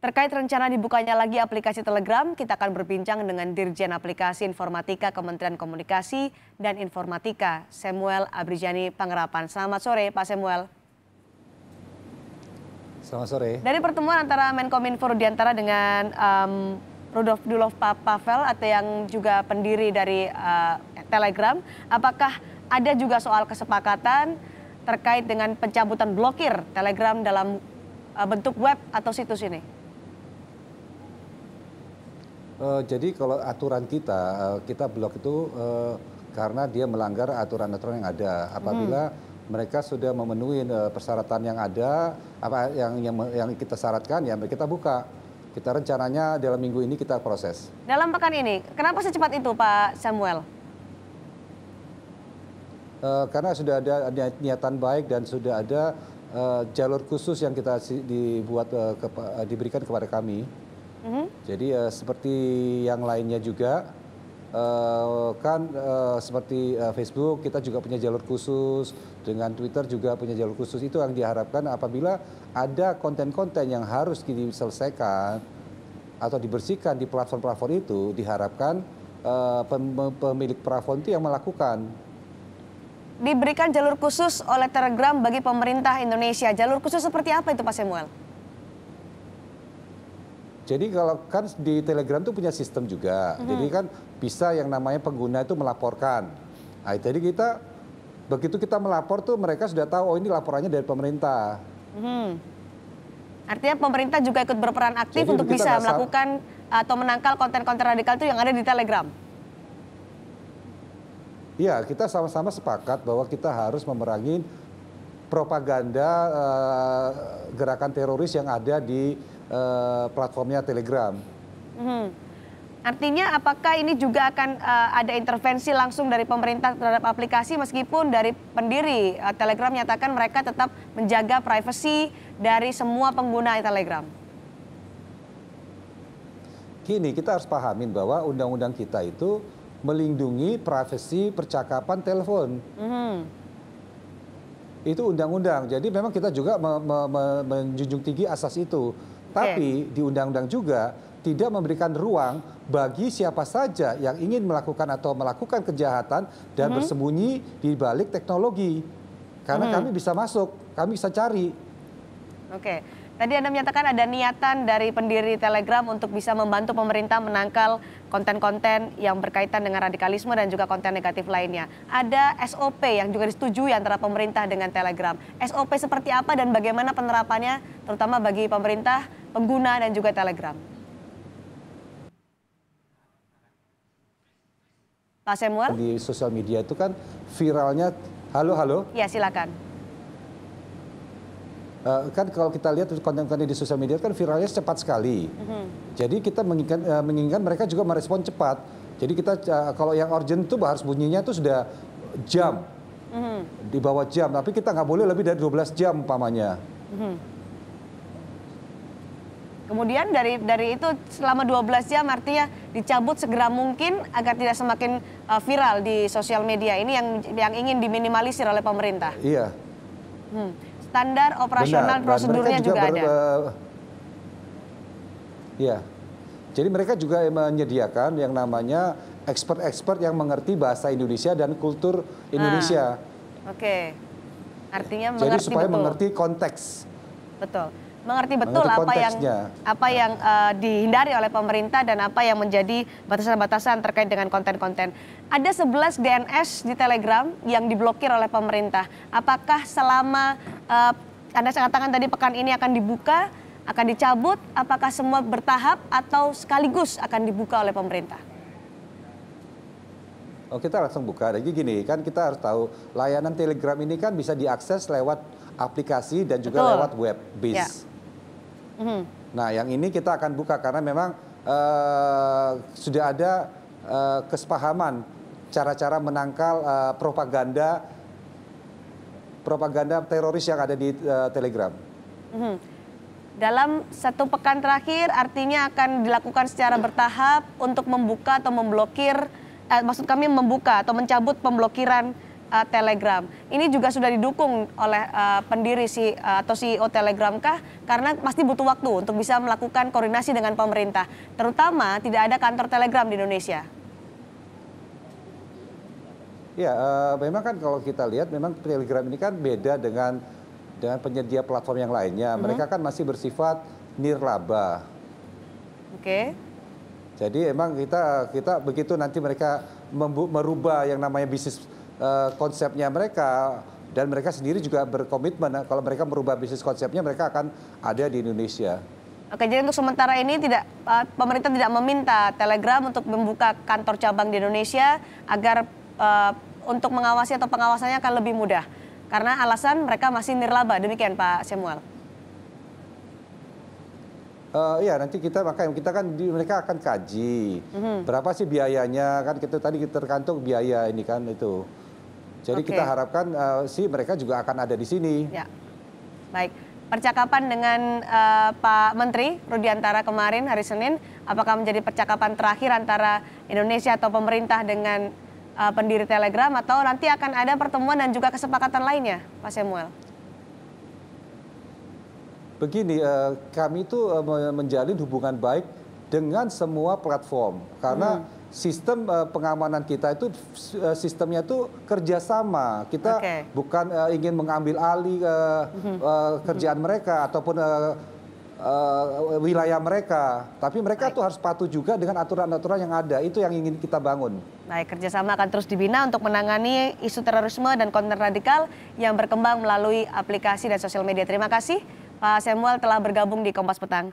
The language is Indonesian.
Terkait rencana dibukanya lagi aplikasi Telegram, kita akan berbincang dengan Dirjen Aplikasi Informatika Kementerian Komunikasi dan Informatika, Samuel Abrijani Pangerapan. Selamat sore, Pak Samuel. Selamat sore. Dari pertemuan antara Menkominfo Rudiantara dengan Rudolf Dulof Pavel atau yang juga pendiri dari Telegram, apakah ada juga soal kesepakatan terkait dengan pencabutan blokir Telegram dalam bentuk web atau situs ini? Jadi kalau aturan kita blok itu karena dia melanggar aturan-aturan yang ada. Apabila mereka sudah memenuhi persyaratan yang ada, apa yang kita syaratkan, ya kita buka. Kita rencananya dalam minggu ini kita proses. Dalam pekan ini, kenapa secepat itu Pak Samuel? Karena sudah ada niatan baik dan sudah ada jalur khusus yang kita diberikan kepada kami. Jadi seperti yang lainnya juga, seperti Facebook kita juga punya jalur khusus, dengan Twitter juga punya jalur khusus. Itu yang diharapkan apabila ada konten-konten yang harus diselesaikan atau dibersihkan di platform-platform itu, diharapkan pemilik platform itu yang melakukan. Diberikan jalur khusus oleh Telegram bagi pemerintah Indonesia. Jalur khusus seperti apa itu Pak Samuel? Jadi kalau kan di Telegram itu punya sistem juga, jadi kan bisa yang namanya pengguna itu melaporkan. Nah, jadi begitu kita melapor tuh mereka sudah tahu, oh ini laporannya dari pemerintah. Artinya pemerintah juga ikut berperan aktif Jadi untuk bisa melakukan atau menangkal konten-konten radikal itu yang ada di Telegram? Iya, kita sama-sama sepakat bahwa kita harus memerangi propaganda gerakan teroris yang ada di platformnya Telegram. Artinya apakah ini juga akan ada intervensi langsung dari pemerintah terhadap aplikasi meskipun dari pendiri Telegram menyatakan mereka tetap menjaga privasi dari semua pengguna Telegram? Gini, kita harus pahamin bahwa undang-undang kita itu melindungi privasi percakapan telepon. Itu undang-undang, jadi memang kita juga menjunjung tinggi asas itu. Tapi di undang-undang juga tidak memberikan ruang bagi siapa saja yang ingin melakukan atau melakukan kejahatan dan bersembunyi di balik teknologi. Karena kami bisa masuk, kami bisa cari. Oke, tadi Anda menyatakan ada niatan dari pendiri Telegram untuk bisa membantu pemerintah menangkal konten-konten yang berkaitan dengan radikalisme dan juga konten negatif lainnya. Ada SOP yang juga disetujui antara pemerintah dengan Telegram. SOP seperti apa dan bagaimana penerapannya terutama bagi pemerintah, pengguna dan juga Telegram? Pak Samuel? Di sosial media itu kan viralnya, halo? Ya, silakan. Kan kalau kita lihat konten-konten di sosial media kan viralnya cepat sekali. Jadi kita menginginkan mereka juga merespon cepat. Jadi kita kalau yang urgent itu harus bunyinya itu sudah jam, di bawah jam. Tapi kita nggak boleh lebih dari 12 jam umpamanya. Kemudian dari itu selama 12 jam artinya dicabut segera mungkin agar tidak semakin viral di sosial media. Ini yang ingin diminimalisir oleh pemerintah. Iya. Standar operasional prosedurnya juga ada. Iya. Jadi mereka juga menyediakan yang namanya expert-expert yang mengerti bahasa Indonesia dan kultur Indonesia. Oke. Artinya jadi supaya mengerti konteks. Betul. Mengerti betul apa yang dihindari oleh pemerintah dan apa yang menjadi batasan-batasan terkait dengan konten-konten. Ada 11 DNS di Telegram yang diblokir oleh pemerintah. Apakah selama Anda katakan tadi pekan ini akan dibuka, akan dicabut, apakah semua bertahap atau sekaligus akan dibuka oleh pemerintah? Oh, kita langsung buka. Jadi gini, kan kita harus tahu layanan Telegram ini kan bisa diakses lewat aplikasi dan juga lewat web base. Nah, yang ini kita akan buka karena memang sudah ada kesepahaman cara-cara menangkal propaganda teroris yang ada di Telegram. Dalam satu pekan terakhir artinya akan dilakukan secara bertahap untuk membuka atau memblokir, maksud kami membuka atau mencabut pemblokiran Telegram. Ini juga sudah didukung oleh pendiri atau CEO Telegram kah? Karena pasti butuh waktu untuk bisa melakukan koordinasi dengan pemerintah. Terutama tidak ada kantor Telegram di Indonesia. Ya, memang kan kalau kita lihat memang Telegram ini kan beda dengan penyedia platform yang lainnya. Mereka kan masih bersifat nirlaba. Oke. Jadi emang kita begitu nanti mereka merubah yang namanya bisnis konsepnya mereka, dan mereka sendiri juga berkomitmen kalau mereka merubah bisnis konsepnya mereka akan ada di Indonesia. Oke, jadi untuk sementara ini pemerintah tidak meminta Telegram untuk membuka kantor cabang di Indonesia agar untuk mengawasi atau pengawasannya akan lebih mudah. Karena alasan mereka masih nirlaba, demikian Pak Samuel. Ya nanti mereka akan kaji berapa sih biayanya, kan kita tadi tergantung biaya ini kan itu. Jadi kita harapkan mereka juga akan ada di sini. Ya. Baik, percakapan dengan Pak Menteri Rudiantara kemarin hari Senin, apakah menjadi percakapan terakhir antara Indonesia atau pemerintah dengan pendiri Telegram, atau nanti akan ada pertemuan dan juga kesepakatan lainnya, Pak Samuel? Begini, kami itu menjalin hubungan baik dengan semua platform karena sistem pengamanan kita itu sistemnya itu kerjasama. Kita bukan ingin mengambil alih kerjaan mereka ataupun wilayah mereka, tapi mereka tuh harus patuh juga dengan aturan-aturan yang ada. Itu yang ingin kita bangun. Baik, kerjasama akan terus dibina untuk menangani isu terorisme dan konten radikal yang berkembang melalui aplikasi dan sosial media. Terima kasih Pak Samuel telah bergabung di Kompas Petang.